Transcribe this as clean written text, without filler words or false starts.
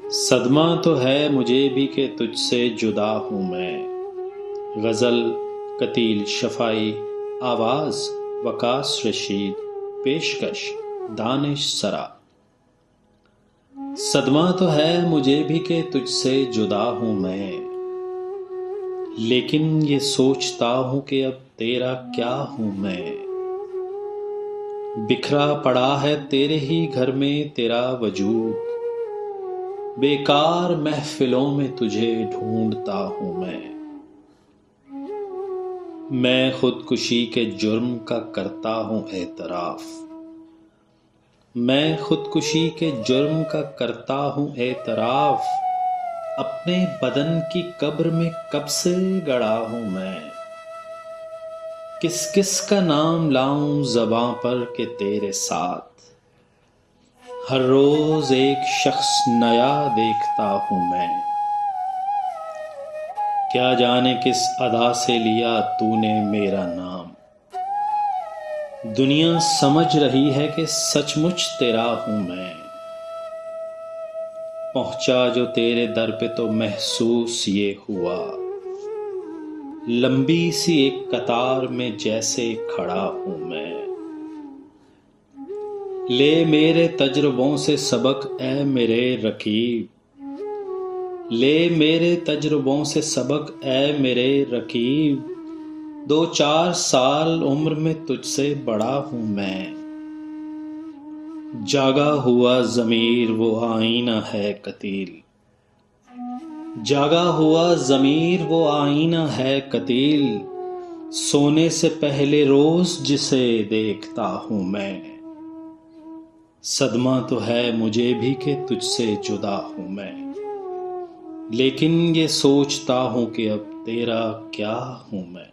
सदमा तो है मुझे भी कि तुझसे जुदा हूँ मैं। गज़ल कतील शफ़ाई, आवाज़ वकास रशीद, पेशकश दानिश सरा। सदमा तो है मुझे भी कि तुझसे जुदा हूँ मैं, लेकिन ये सोचता हूँ कि अब तेरा क्या हूँ मैं। बिखरा पड़ा है तेरे ही घर में तेरा वजूद, बेकार महफिलों में तुझे ढूंढता हूँ मैं खुदकुशी के जुर्म का करता हूँ एतराफ़। मैं खुदकुशी के जुर्म का करता हूँ एतराफ़। अपने बदन की कब्र में कब से गड़ा हूँ मैं। किस किस का नाम लाऊं ज़बां पर के तेरे साथ, हर रोज़ एक शख्स नया देखता हूँ मैं। क्या जाने किस अदा से लिया तूने मेरा नाम, दुनिया समझ रही है कि सचमुच तेरा हूँ मैं। पहुँचा जो तेरे दर पे तो महसूस ये हुआ, लंबी सी एक कतार में जैसे खड़ा हूँ मैं। ले मेरे तजुर्बों से सबक ए मेरे रकीब, ले मेरे तजुर्बों से सबक ए मेरे रकीब। 2-4 साल उम्र में तुझसे बड़ा हूँ मैं। जागा हुआ ज़मीर वो आईना है कतील, जागा हुआ ज़मीर वो आईना है कतील। सोने से पहले रोज़ जिसे देखता हूँ मैं। सदमा तो है मुझे भी कि तुझसे जुदा हूँ मैं, लेकिन ये सोचता हूँ कि अब तेरा क्या हूँ मैं।